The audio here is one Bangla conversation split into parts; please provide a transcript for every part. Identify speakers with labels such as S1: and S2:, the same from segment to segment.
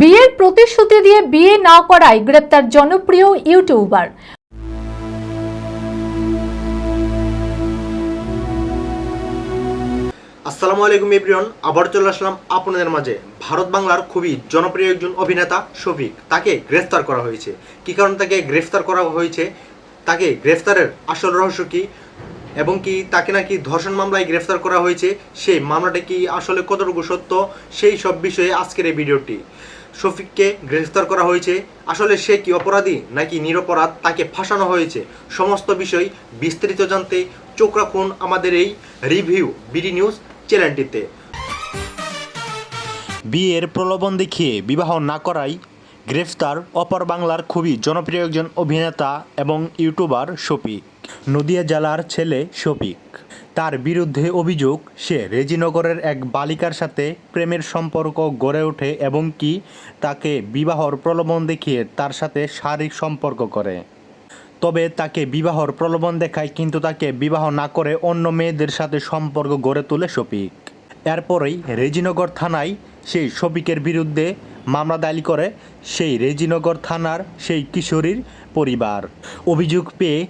S1: বিয়ের প্রতিশ্রুতি দিয়ে বিয়ে না করায় গ্রেপ্তার জনপ্রিয় ইউটিউবার।
S2: আসসালামু আলাইকুম এভরিওয়ান, আবার চলে আসলাম আপনাদের মাঝে। ভারত বাংলার খুবই জনপ্রিয় একজন অভিনেতা শফিক, তাকে গ্রেফতার করা হয়েছে। কী কারণে তাকে গ্রেফতার করা হয়েছে, তাকে গ্রেফতারের আসল রহস্য কী, এবং কি তাকে নাকি ধর্ষণ মামলায় গ্রেফতার করা হয়েছে, সেই মামলাটা কি আসলে কতটুকু সত্য, সেই সব বিষয়ে আজকের এই ভিডিওটি। শফিককে গ্রেফতার করা হয়েছে, আসলে সে কি অপরাধী নাকি নিরপরাধ, তাকে ফাঁসানো হয়েছে, সমস্ত বিষয় বিস্তারিত জানতে চোখ রাখুন আমাদের এই রিভিউ বিডি নিউজ চ্যানেলটিতে।
S3: বিয়ের প্রলোভন দেখিয়ে বিবাহ না করায় গ্রেফতার অপর বাংলার খুবই জনপ্রিয় একজন অভিনেতা এবং ইউটিউবার শফিক। নদিয়া জেলার ছেলে শফিক, তার বিরুদ্ধে অভিযোগ সে রেজিনগরের এক বালিকার সাথে প্রেমের সম্পর্ক গড়ে ওঠে এবং কি তাকে বিবাহর প্রলোভন দেখিয়ে তার সাথে শারীরিক সম্পর্ক করে। তবে তাকে বিবাহর প্রলোভন দেখায়, কিন্তু তাকে বিবাহ না করে অন্য মেয়েদের সাথে সম্পর্ক গড়ে তোলে শফিক। এরপরেই রেজিনগর থানায় সেই শফিকের বিরুদ্ধে মামলা দায়ের করে সেই রেজিনগর থানার সেই কিশোরীর পরিবার। অভিযোগ পেয়ে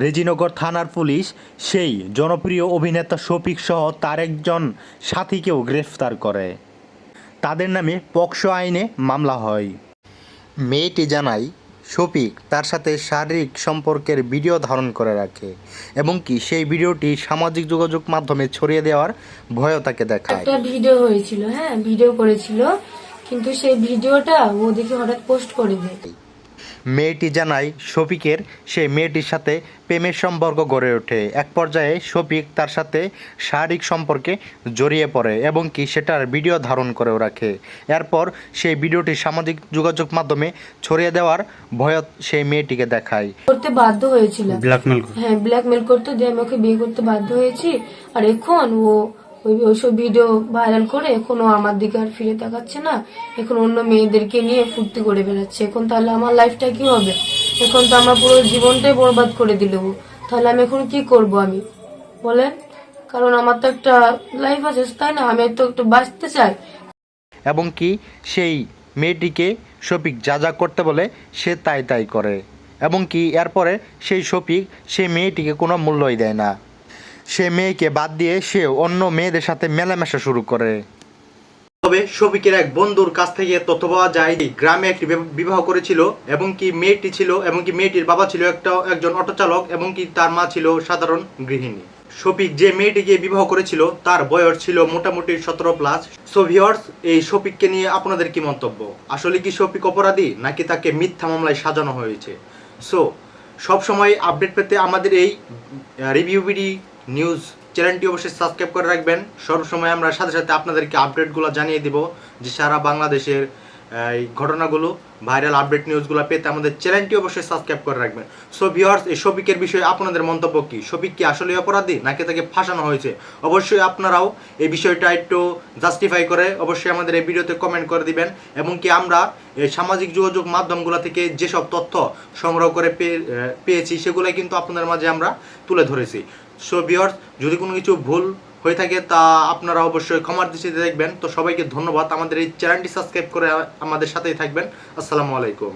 S3: রেজিনগর থানার পুলিশ সেই জনপ্রিয় অভিনেতা শফিক সহ তার একজন সাথীকেও গ্রেফতার করে। তাদের নামে পক্সো আইনে মামলা হয়। মেয়েটি জানায় শফিক তার সাথে শারীরিক সম্পর্কের ভিডিও ধারণ করে রাখে এবং কি সেই ভিডিওটি সামাজিক যোগাযোগ মাধ্যমে ছড়িয়ে দেওয়ার ভয়ও তাকে দেখায়।
S4: একটা ভিডিও হয়েছিল, ভিডিও করেছিল, কিন্তু সেই ভিডিওটা ও দেখে হঠাৎ পোস্ট করে দেয়।
S3: মেয়েটি জানায় শফিকের সেই মেয়েটির সাথে প্রেমের সম্পর্ক গড়ে ওঠে। এক পর্যায়ে শফিক তার সাথে শারীরিক সম্পর্কে জড়িয়ে পড়ে এবং কি সেটার ভিডিও ধারণ করেও রাখে। এরপর সেই ভিডিওটি সামাজিক যোগাযোগ মাধ্যমে ছড়িয়ে দেওয়ার ভয় সেই মেয়েটিকে দেখায়।
S4: করতে বাধ্য হয়েছিল, ব্ল্যাকমেল করতে, দিয়ে আমি ওকে বিয়ে করতে বাধ্য হয়েছি। আর এখন ও ওইসব ভিডিও ভাইরাল করে এখনো আমার দিকে আর ফিরে তাকাচ্ছে না, এখন অন্য মেয়েদেরকে নিয়ে ফুর্তি করে বেড়াচ্ছে। এখন তাহলে আমার লাইফটা কি হবে? এখন তো আমার পুরো জীবনটাই বরবাদ করে দিল। তাহলে আমি এখন কি করব আমি বলেন? কারণ আমার তো একটা লাইফ আছে, তাই না? আমি তো একটু বাঁচতে চাই।
S3: এবং কি সেই মেয়েটিকে শফিক যা যা করতে বলে সে তাই তাই করে এবং কি এরপরে সেই শফিক সেই মেয়েটিকে কোনো মূল্যই দেয় না। সে মেয়েকে বাদ দিয়ে সে অন্য মেয়েদের সাথে মেলামেশা শুরু করে।
S2: তবে শফিকের এক বন্ধুর কাছ থেকে তথ্য পাওয়া যায়, গ্রামে একটি বিবাহ করেছিল এবং কি মেয়েটি ছিল, এবং কি মেয়েটির বাবা ছিল একজন অটো চালক এবং কি তার মা ছিল সাধারণ গৃহিণী। শফিক যে মেয়েটিকে বিবাহ করেছিল তার বয়স ছিল মোটামুটি 17+। সো ভিউয়ার্স, এই শফিককে নিয়ে আপনাদের কি মন্তব্য? আসলে কি শফিক অপরাধী নাকি তাকে মিথ্যা মামলায় সাজানো হয়েছে? সো সব সময় আপডেট পেতে আমাদের এই রিভিউ বিডি নিউজ চ্যানেলটি অবশ্যই সাবস্ক্রাইব করে রাখবেন। সবসময় আমরা সাথে সাথে আপনাদেরকে আপডেটগুলো জানিয়ে দিব, যে সারা বাংলাদেশের এই ঘটনাগুলো, ভাইরাল আপডেট নিউজগুলো পেতে আমাদের চ্যানেলটি অবশ্যই সাবস্ক্রাইব করে রাখবেন। সো ভিউয়ার্স, এই শফিকের বিষয়ে আপনাদের মন্তব্য কি? শফিক কি আসলে অপরাধী নাকি তাকে ফাঁসানো হয়েছে? অবশ্যই আপনারাও এই বিষয়টা একটু জাস্টিফাই করে অবশ্যই আমাদের এই ভিডিওতে কমেন্ট করে দিবেন। এবং কি আমরা এই সামাজিক যোগাযোগ মাধ্যমগুলো থেকে যেসব তথ্য সংগ্রহ করে পেয়েছি সেগুলোই কিন্তু আপনাদের মাঝে আমরা তুলে ধরেছি। সো ভিউয়ার্স, যদি কোনো কিছু ভুল হয়ে থাকে তা আপনারা অবশ্যই ক্ষমার দৃষ্টিতে দেখবেন। তো সবাইকে ধন্যবাদ, আমাদের এই চ্যানেলটি সাবস্ক্রাইব করে আমাদের সাথেই থাকবেন। আসসালামু আলাইকুম।